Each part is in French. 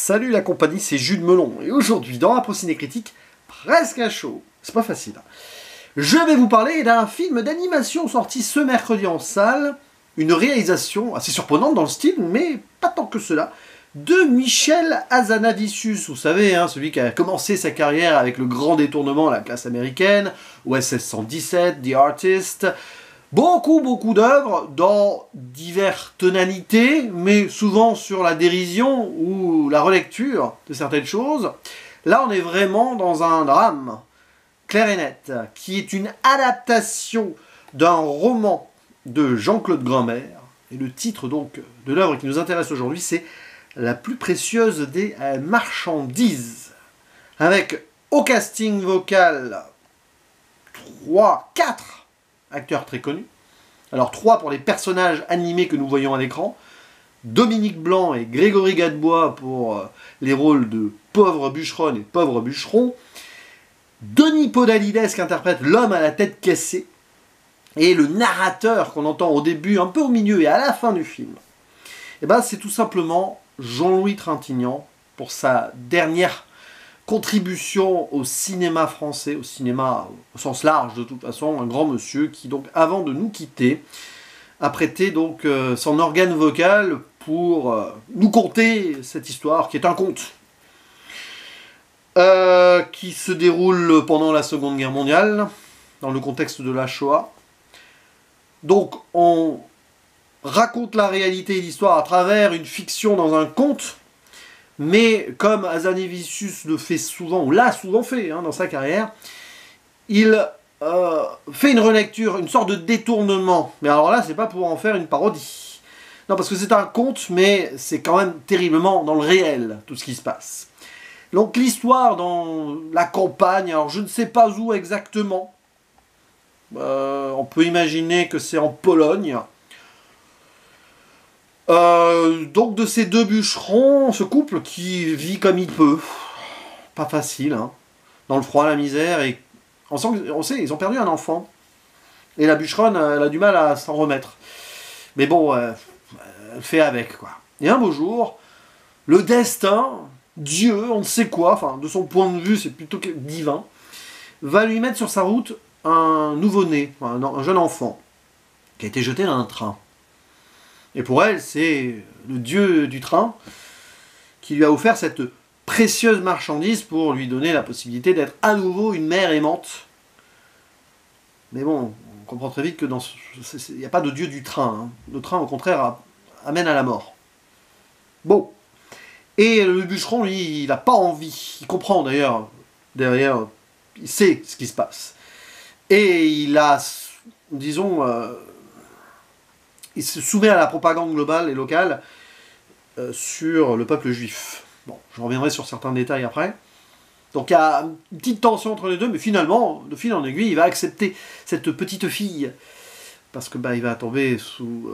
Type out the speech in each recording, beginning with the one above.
Salut la compagnie, c'est Jules Melon, et aujourd'hui dans la ciné critique, presque à chaud, c'est pas facile. Je vais vous parler d'un film d'animation sorti ce mercredi en salle, une réalisation assez surprenante dans le style, mais pas tant que cela, de Michel Hazanavicius, vous savez, celui qui a commencé sa carrière avec le grand détournement à la classe américaine, OSS 117, The Artist, beaucoup d'œuvres dans diverses tonalités, mais souvent sur la dérision ou la relecture de certaines choses. Là, on est vraiment dans un drame clair et net, qui est une adaptation d'un roman de Jean-Claude Grammer. Et le titre donc de l'œuvre qui nous intéresse aujourd'hui, c'est La plus précieuse des marchandises. Avec au casting vocal 4 acteurs très connus. Alors 3 pour les personnages animés que nous voyons à l'écran. Dominique Blanc et Grégory Gadebois pour les rôles de pauvre bûcheronne et pauvre bûcheron. Denis Podalides qui interprète l'homme à la tête cassée. Et le narrateur qu'on entend au début, un peu au milieu et à la fin du film. Et ben c'est tout simplement Jean-Louis Trintignant pour sa dernière contribution au cinéma français, au cinéma au sens large de toute façon, un grand monsieur qui donc avant de nous quitter a prêté donc son organe vocal pour nous conter cette histoire qui est un conte qui se déroule pendant la Seconde Guerre mondiale dans le contexte de la Shoah. Donc on raconte la réalité et l'histoire à travers une fiction dans un conte. Mais comme Hazanavicius le fait souvent, ou l'a souvent fait dans sa carrière, il fait une relecture, une sorte de détournement. Mais alors là, c'est pas pour en faire une parodie. Non, parce que c'est un conte, mais c'est quand même terriblement dans le réel, tout ce qui se passe. Donc l'histoire dans la campagne, alors je ne sais pas où exactement. On peut imaginer que c'est en Pologne. Donc de ces deux bûcherons, ce couple qui vit comme il peut, pas facile, dans le froid, la misère, et on sait, ils ont perdu un enfant, et la bûcheronne, elle a du mal à s'en remettre. Mais bon, elle fait avec, quoi. Et un beau jour, le destin, Dieu, on ne sait quoi, enfin de son point de vue c'est plutôt divin, va lui mettre sur sa route un nouveau-né, un jeune enfant, qui a été jeté dans un train. Et pour elle, c'est le dieu du train qui lui a offert cette précieuse marchandise pour lui donner la possibilité d'être à nouveau une mère aimante. Mais bon, on comprend très vite que il n'y a pas de dieu du train. Le train, au contraire, amène à la mort. Bon. Et le bûcheron, lui, il n'a pas envie. Il comprend d'ailleurs, derrière, il sait ce qui se passe. Et il a, disons... il se soumet à la propagande globale et locale sur le peuple juif. Bon, je reviendrai sur certains détails après. Donc il y a une petite tension entre les deux, mais finalement, de fil en aiguille, il va accepter cette petite fille, parce que il va tomber sous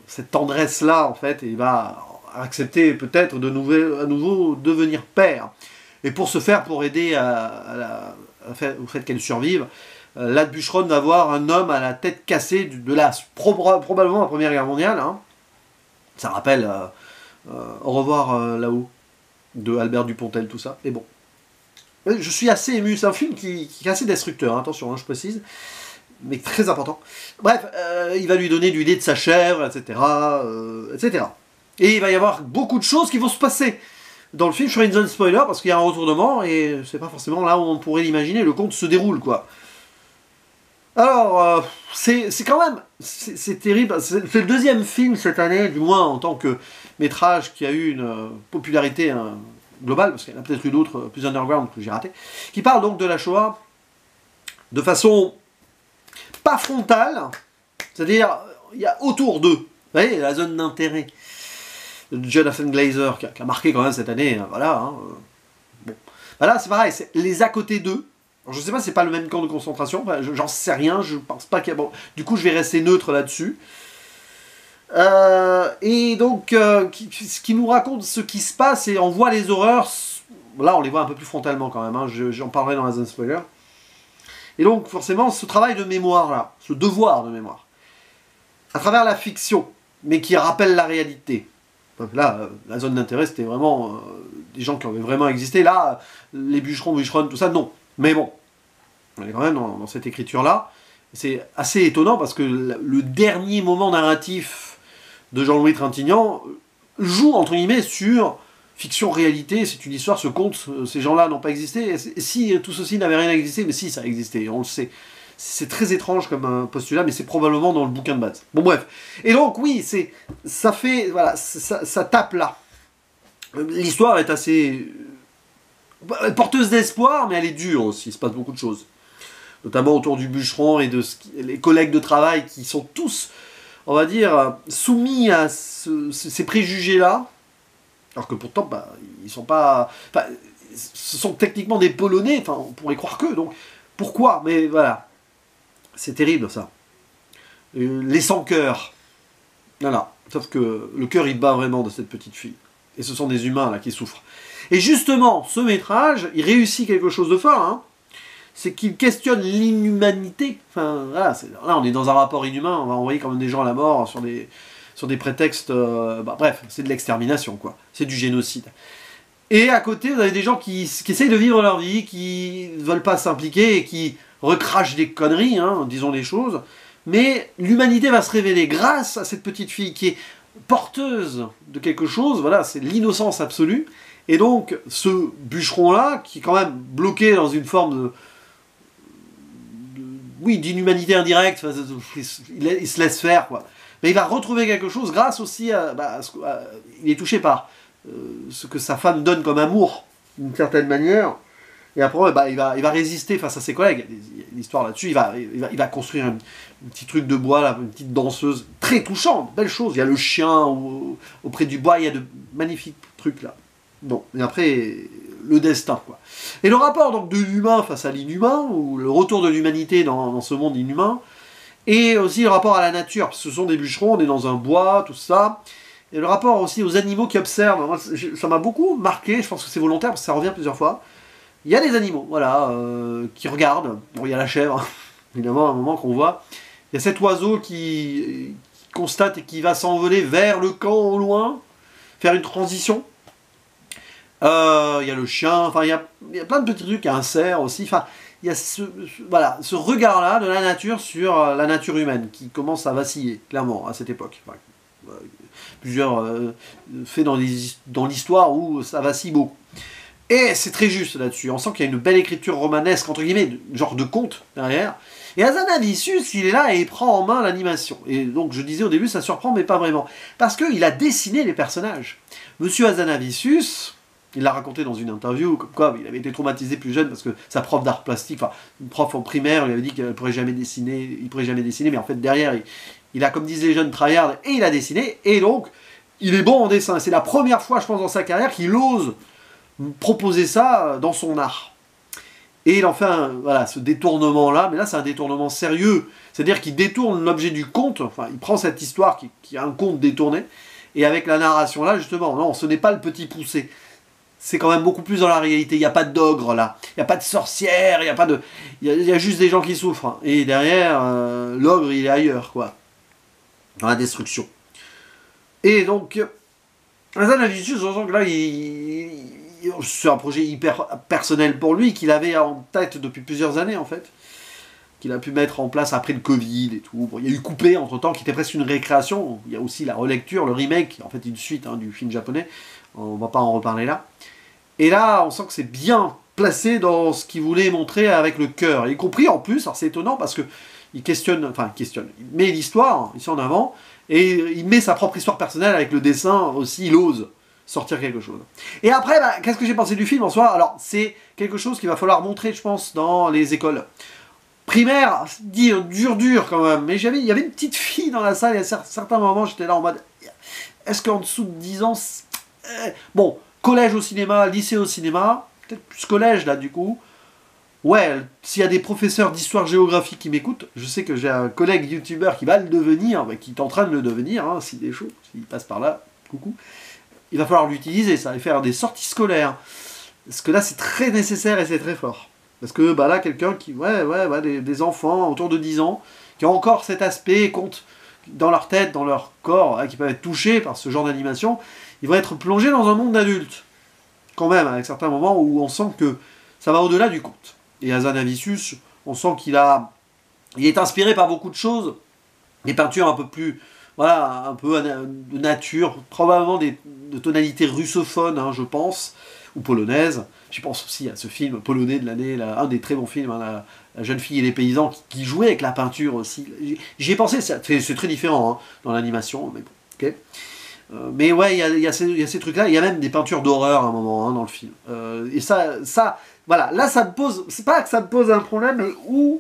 cette tendresse-là, en fait, et il va accepter peut-être à nouveau devenir père. Et pour ce faire, pour aider au fait qu'elle survive, la bûcheronne va voir un homme à la tête cassée probablement la Première Guerre mondiale. Ça rappelle Au revoir là-haut de Albert Dupontel, tout ça. Mais bon, je suis assez ému. C'est un film qui est assez destructeur, attention, je précise, mais très important. Bref, il va lui donner du lait de sa chèvre, etc., etc. Et il va y avoir beaucoup de choses qui vont se passer dans le film. Je ferai une zone spoiler parce qu'il y a un retournement et c'est pas forcément là où on pourrait l'imaginer. Le conte se déroule, quoi. Alors, c'est quand même, c'est terrible, c'est le deuxième film cette année, du moins en tant que métrage qui a eu une popularité globale, parce qu'il y en a peut-être eu d'autres plus underground que j'ai raté, qui parle donc de la Shoah de façon pas frontale, c'est-à-dire il y a autour d'eux, vous voyez, la zone d'intérêt de Jonathan Glazer qui a marqué quand même cette année, voilà. Bon. Là c'est pareil, c'est les à côté d'eux. Alors, je sais pas si c'est pas le même camp de concentration, j'en sais rien, je pense pas qu'il y a... Bon, du coup je vais rester neutre là-dessus. Et donc, ce qui nous raconte ce qui se passe, et on voit les horreurs, là on les voit un peu plus frontalement quand même, j'en parlerai dans la zone spoiler. Et donc forcément ce travail de mémoire là, ce devoir de mémoire, à travers la fiction, mais qui rappelle la réalité. Donc là, la zone d'intérêt, c'était vraiment des gens qui avaient vraiment existé. Là, les bûcherons, bûcheronnes, tout ça, non. Mais bon, on est quand même dans cette écriture-là. C'est assez étonnant parce que le dernier moment narratif de Jean-Louis Trintignant joue, entre guillemets, sur fiction-réalité. C'est une histoire, ce conte, ces gens-là n'ont pas existé. Et si tout ceci n'avait rien existé, mais si, ça a existé, on le sait. C'est très étrange comme un postulat, mais c'est probablement dans le bouquin de base. Bon, bref. Et donc, oui, ça fait... Voilà, ça tape là. L'histoire est assez... porteuse d'espoir, mais elle est dure aussi. Il se passe beaucoup de choses. Notamment autour du bûcheron et de les collègues de travail qui sont tous, on va dire, soumis à ces préjugés-là. Alors que pourtant, bah, ils sont pas... Enfin, ce sont techniquement des Polonais, enfin, on pourrait croire qu'eux, donc... Pourquoi? Mais voilà. C'est terrible, ça. Les sans-cœurs. Voilà. Sauf que le cœur, il bat vraiment de cette petite fille. Et ce sont des humains, là, qui souffrent. Et justement, ce métrage, il réussit quelque chose de fort, hein. C'est qu'il questionne l'inhumanité. Enfin, voilà, là, on est dans un rapport inhumain. On va envoyer quand même des gens à la mort sur des prétextes... bref, c'est de l'extermination, quoi. C'est du génocide. Et à côté, vous avez des gens qui essayent de vivre leur vie, qui ne veulent pas s'impliquer et qui recrachent des conneries, hein, disons les choses. Mais l'humanité va se révéler grâce à cette petite fille qui est porteuse de quelque chose. Voilà, c'est l'innocence absolue. Et donc, ce bûcheron-là, qui est quand même bloqué dans une forme oui, d'inhumanité indirecte, il se laisse faire, quoi. Mais il va retrouver quelque chose grâce aussi à... il est touché par... ce que sa femme donne comme amour, d'une certaine manière, et après il va résister face à ses collègues. Il y a une histoire là-dessus, il va construire un petit truc de bois, là, une petite danseuse, très touchante, belle chose. Il y a le chien auprès du bois, il y a de magnifiques trucs là. Bon, et après, le destin, quoi. Et le rapport donc de l'humain face à l'inhumain, ou le retour de l'humanité dans ce monde inhumain, et aussi le rapport à la nature, parce que ce sont des bûcherons, on est dans un bois, tout ça. Et le rapport aussi aux animaux qui observent, moi, ça m'a beaucoup marqué, je pense que c'est volontaire, parce que ça revient plusieurs fois. Il y a des animaux, voilà, qui regardent. Bon, il y a la chèvre, évidemment, à un moment qu'on voit. Il y a cet oiseau qui constate et qui va s'envoler vers le camp au loin, faire une transition. Il y a le chien, enfin, il y a plein de petits trucs, il y a un cerf aussi, enfin, il y a ce regard-là de la nature sur la nature humaine, qui commence à vaciller, clairement, à cette époque. Enfin, plusieurs faits dans l'histoire où ça vacille beaucoup. Et c'est très juste là-dessus. On sent qu'il y a une belle écriture romanesque, entre guillemets, genre de conte derrière. Et Hazanavicius, il est là et il prend en main l'animation. Et donc je disais au début, ça surprend, mais pas vraiment. Parce qu'il a dessiné les personnages. Monsieur Hazanavicius, il l'a raconté dans une interview, comme quoi il avait été traumatisé plus jeune parce que sa prof d'art plastique, enfin une prof en primaire, lui avait dit qu'il ne pourrait jamais dessiner, mais en fait derrière, il a, comme disent les jeunes, tryhard, et il a dessiné, et donc, il est bon en dessin. C'est la première fois, je pense, dans sa carrière qu'il ose proposer ça dans son art. Et il en fait voilà, ce détournement-là, mais là c'est un détournement sérieux, c'est-à-dire qu'il détourne l'objet du conte, enfin il prend cette histoire qui est un conte détourné, et avec la narration là, justement, non, ce n'est pas le petit poussé. C'est quand même beaucoup plus dans la réalité. Il n'y a pas d'ogre là, il n'y a pas de sorcière, il n'y a pas de... Il y a juste des gens qui souffrent. Et derrière, l'ogre il est ailleurs, quoi. Dans la destruction. Et donc, Hazanavicius, on sent que là, c'est un projet hyper personnel pour lui, qu'il avait en tête depuis plusieurs années, en fait. Qu'il a pu mettre en place après le Covid et tout. Bon, il y a eu Coupé, entre-temps, qui était presque une récréation. Il y a aussi la relecture, le remake, en fait une suite du film japonais. On va pas en reparler là. Et là, on sent que c'est bien placé dans ce qu'il voulait montrer avec le cœur. Y compris, en plus, alors c'est étonnant, parce que il met l'histoire ici en avant, et il met sa propre histoire personnelle avec le dessin aussi, il ose sortir quelque chose. Et après, qu'est-ce que j'ai pensé du film en soi? Alors, c'est quelque chose qu'il va falloir montrer, je pense, dans les écoles primaires, dur quand même, mais il y avait une petite fille dans la salle, et à certains moments, j'étais là en mode, est-ce qu'en dessous de 10 ans, bon, collège au cinéma, lycée au cinéma, peut-être plus collège là du coup. Ouais, s'il y a des professeurs d'histoire-géographie qui m'écoutent, je sais que j'ai un collègue youtubeur qui va le devenir, qui est en train de le devenir, hein, s'il est chaud, s'il passe par là, coucou. Il va falloir l'utiliser, ça, et faire des sorties scolaires. Parce que là, c'est très nécessaire et c'est très fort. Parce que là, quelqu'un qui, des enfants autour de 10 ans, qui ont encore cet aspect, compte dans leur tête, dans leur corps, qui peuvent être touchés par ce genre d'animation, il va être plongé dans un monde d'adultes. Quand même, avec certains moments où on sent que ça va au-delà du conte. Et Hazanavicius, on sent il est inspiré par beaucoup de choses, des peintures un peu plus, voilà, un peu de nature, probablement de tonalités russophones, hein, je pense, ou polonaises. Je pense aussi à ce film polonais de l'année, un des très bons films, hein, la jeune fille et les paysans, qui jouait avec la peinture aussi. J'y ai pensé, c'est très différent hein, dans l'animation, mais bon, ok. Mais ouais, il y a ces trucs-là, il y a même des peintures d'horreur à un moment hein, dans le film. Et ça, voilà, là ça me pose, c'est pas que ça me pose un problème, mais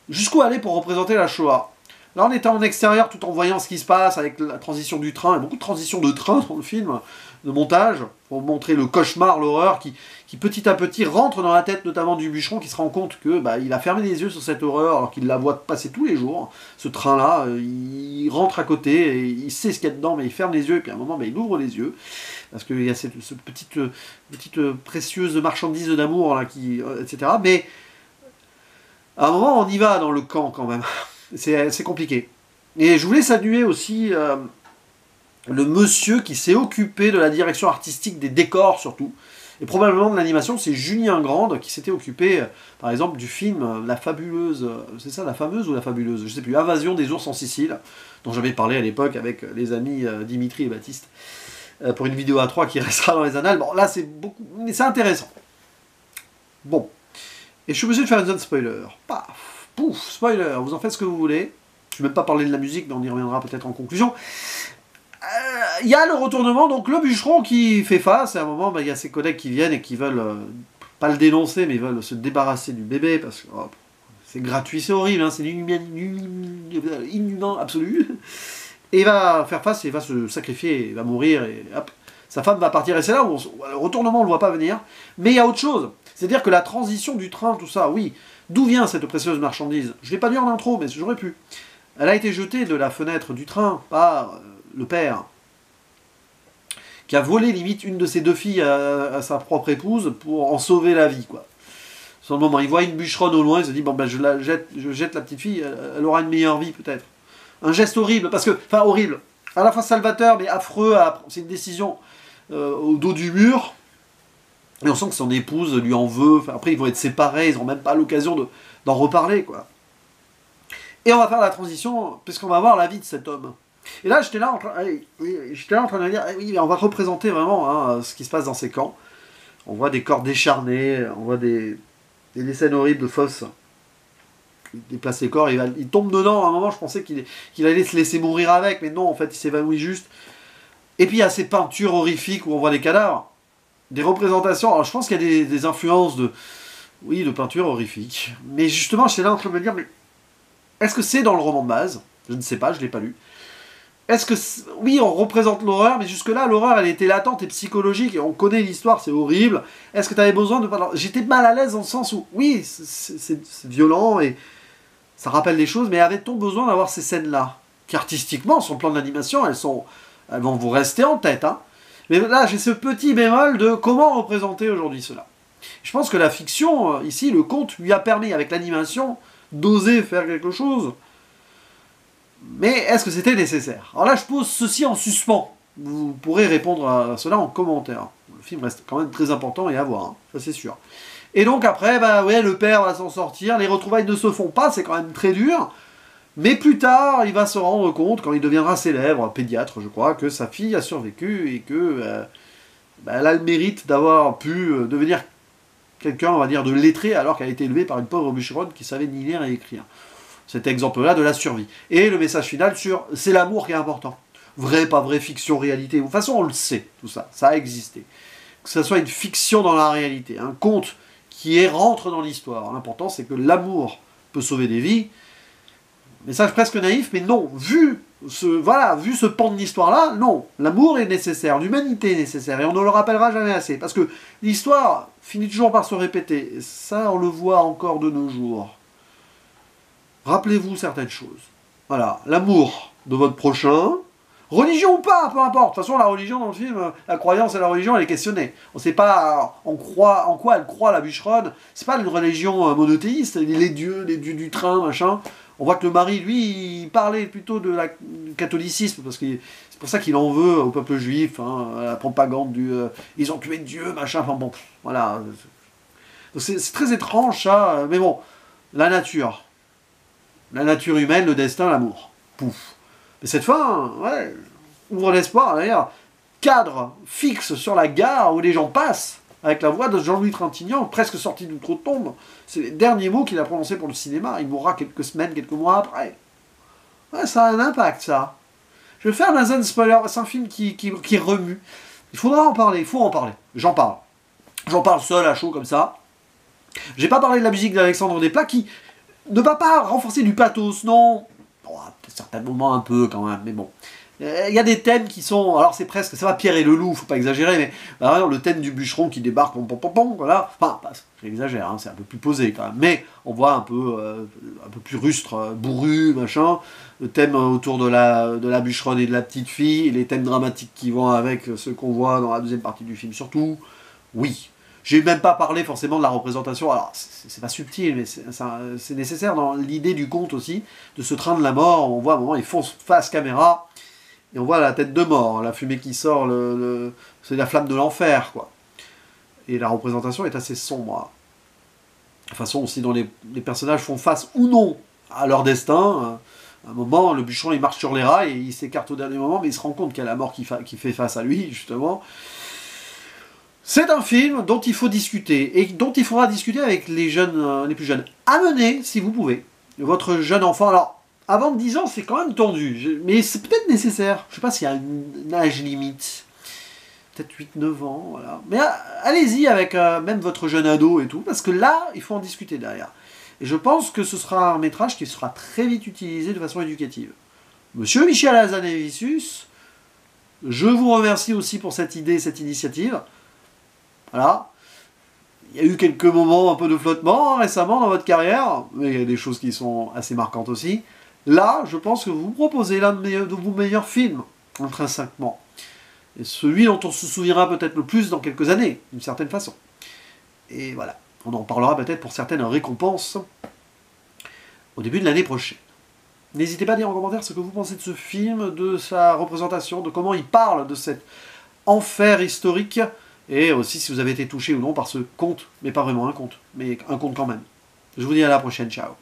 jusqu'où aller pour représenter la Shoah. Là on était en extérieur tout en voyant ce qui se passe avec la transition du train, il y a beaucoup de transitions de train dans le film, de montage, pour montrer le cauchemar, l'horreur, qui petit à petit rentre dans la tête notamment du bûcheron, qui se rend compte que il a fermé les yeux sur cette horreur alors qu'il la voit passer tous les jours. Ce train-là, il rentre à côté, et il sait ce qu'il y a dedans, mais il ferme les yeux, et puis à un moment, il ouvre les yeux, parce qu'il y a cette petite précieuse marchandise d'amour, là, etc. Mais à un moment, on y va dans le camp, quand même. C'est compliqué. Et je voulais saluer aussi le monsieur qui s'est occupé de la direction artistique des décors, surtout, et probablement de l'animation, c'est Julien Grande qui s'était occupé, par exemple, du film La Fabuleuse, c'est ça, La Fameuse ou La Fabuleuse, je sais plus, Invasion des ours en Sicile, dont j'avais parlé à l'époque avec les amis Dimitri et Baptiste, pour une vidéo à 3 qui restera dans les annales. Bon, là, c'est beaucoup, mais c'est intéressant. Bon. Et je suis obligé de faire une zone spoiler. Paf, pouf, spoiler, vous en faites ce que vous voulez. Je ne vais même pas parler de la musique, mais on y reviendra peut-être en conclusion. Il y a le retournement, donc le bûcheron qui fait face, et à un moment, il y a ses collègues qui viennent et qui veulent, pas le dénoncer, mais ils veulent se débarrasser du bébé, parce que c'est gratuit, c'est horrible, hein, c'est inhumain absolu. Et il va faire face, et il va se sacrifier, il va mourir, et hop, sa femme va partir, et c'est là où le retournement, on ne le voit pas venir. Mais il y a autre chose, c'est-à-dire que la transition du train, tout ça, oui, d'où vient cette précieuse marchandise? Je ne l'ai pas dit en intro, mais j'aurais pu. Elle a été jetée de la fenêtre du train par le père, qui a volé limite une de ses deux filles à sa propre épouse pour en sauver la vie, quoi. Sur le moment, il voit une bûcheronne au loin, il se dit, bon ben je jette la petite fille, elle aura une meilleure vie peut-être. Un geste horrible, parce que, enfin horrible, à la fois salvateur, mais affreux, c'est une décision au dos du mur, et on sent que son épouse lui en veut, enfin, après ils vont être séparés, ils n'auront même pas l'occasion d'en reparler, quoi. Et on va faire la transition, puisqu'on va voir la vie de cet homme. Et là, j'étais là en train de dire, oui, on va représenter vraiment hein, ce qui se passe dans ces camps. On voit des corps décharnés, on voit des scènes horribles de fosses. Il déplace les corps, il tombe dedans. À un moment, je pensais qu'il allait se laisser mourir avec, mais non, en fait, il s'évanouit juste. Et puis, il y a ces peintures horrifiques où on voit des cadavres. Des représentations. Alors, je pense qu'il y a des influences de peinture horrifique. Mais justement, j'étais là en train de me dire, mais est-ce que c'est dans le roman de base? Je ne sais pas, je ne l'ai pas lu. Est-ce que... Oui, on représente l'horreur, mais jusque-là, l'horreur, elle était latente et psychologique, et on connaît l'histoire, c'est horrible. Est-ce que tu avais besoin de... J'étais mal à l'aise dans le sens où, oui, c'est violent, et ça rappelle des choses, mais avait-on besoin d'avoir ces scènes-là? Qui, artistiquement, sur le plan de l'animation, elles vont vous rester en tête, hein. Mais là, j'ai ce petit bémol de comment représenter aujourd'hui cela. Je pense que la fiction, ici, le conte, lui a permis, avec l'animation, d'oser faire quelque chose. Mais est-ce que c'était nécessaire? Alors là, je pose ceci en suspens. Vous pourrez répondre à cela en commentaire. Le film reste quand même très important et à voir, hein, ça c'est sûr. Et donc après, ouais, le père va s'en sortir, les retrouvailles ne se font pas, c'est quand même très dur. Mais plus tard, il va se rendre compte, quand il deviendra célèbre, pédiatre je crois, que sa fille a survécu et que elle a le mérite d'avoir pu devenir quelqu'un, on va dire, de lettré, alors qu'elle a été élevée par une pauvre bûcheronne qui savait ni lire et écrire. Cet exemple-là de la survie. Et le message final sur « c'est l'amour qui est important ». Vrai, pas vrai, fiction, réalité. De toute façon, on le sait, tout ça. Ça a existé. Que ce soit une fiction dans la réalité, un conte qui rentre dans l'histoire. L'important, c'est que l'amour peut sauver des vies. Message presque naïf, mais non. Vu ce pan de l'histoire-là, non. L'amour est nécessaire, l'humanité est nécessaire. Et on ne le rappellera jamais assez. Parce que l'histoire finit toujours par se répéter. Et ça, on le voit encore de nos jours. Rappelez-vous certaines choses. Voilà, l'amour de votre prochain, religion ou pas, peu importe. De toute façon, la religion dans le film, la croyance et la religion, elle est questionnée. On ne sait pas en quoi elle croit la bûcheronne. C'est pas une religion monothéiste, les dieux du train, machin. On voit que le mari, lui, il parlait plutôt du catholicisme, parce que c'est pour ça qu'il en veut au peuple juif, hein, la propagande du ils ont tué Dieu, machin, enfin bon, voilà. C'est très étrange ça, mais bon, la nature humaine, le destin, l'amour. Pouf. Mais cette fois, ouais, ouvre l'espoir, d'ailleurs, cadre fixe sur la gare où les gens passent, avec la voix de Jean-Louis Trintignant, presque sorti d'outre-tombe. C'est les derniers mots qu'il a prononcés pour le cinéma. Il mourra quelques semaines, quelques mois après. Ouais, ça a un impact, ça. Je vais faire un zone spoiler, c'est un film qui remue. Il faudra en parler, il faut en parler. J'en parle. J'en parle seul, à chaud, comme ça. J'ai pas parlé de la musique d'Alexandre Desplat, qui ne va pas renforcer du pathos, non. Bon, à certains moments un peu, quand même, mais bon. Il y a des thèmes qui sont... Alors c'est presque... Ça va Pierre et le loup, faut pas exagérer, mais... Par exemple, le thème du bûcheron qui débarque, voilà. Enfin, j'exagère, hein, c'est un peu plus posé quand même. Mais on voit un peu plus rustre, bourru, machin. Le thème autour de la bûcheronne et de la petite fille. Et les thèmes dramatiques qui vont avec ce qu'on voit dans la deuxième partie du film, surtout. Oui. J'ai même pas parlé forcément de la représentation. Alors, c'est pas subtil, mais c'est nécessaire dans l'idée du conte aussi. De ce train de la mort, on voit à un moment, il fonce face caméra... Et on voit la tête de mort, la fumée qui sort, c'est la flamme de l'enfer, quoi. Et la représentation est assez sombre. La façon aussi dont les personnages font face ou non à leur destin. À un moment, le bûcheron, il marche sur les rails et il s'écarte au dernier moment, mais il se rend compte qu'il y a la mort qui fait face à lui, justement. C'est un film dont il faut discuter, et dont il faudra discuter avec les jeunes, les plus jeunes. Amenez, si vous pouvez, votre jeune enfant. Alors, avant de 10 ans, c'est quand même tendu. Mais c'est peut-être nécessaire. Je ne sais pas s'il y a un âge limite. Peut-être 8-9 ans, voilà. Mais allez-y avec même votre jeune ado et tout, parce que là, il faut en discuter derrière. Et je pense que ce sera un métrage qui sera très vite utilisé de façon éducative. Monsieur Michel Hazanavicius, je vous remercie aussi pour cette idée, cette initiative. Voilà. Il y a eu quelques moments un peu de flottement récemment dans votre carrière, mais il y a des choses qui sont assez marquantes aussi. Là, je pense que vous proposez l'un de vos meilleurs films, intrinsèquement. Et celui dont on se souviendra peut-être le plus dans quelques années, d'une certaine façon. Et voilà, on en parlera peut-être pour certaines récompenses au début de l'année prochaine. N'hésitez pas à dire en commentaire ce que vous pensez de ce film, de sa représentation, de comment il parle de cet enfer historique, et aussi si vous avez été touché ou non par ce conte, mais pas vraiment un conte, mais un conte quand même. Je vous dis à la prochaine, ciao.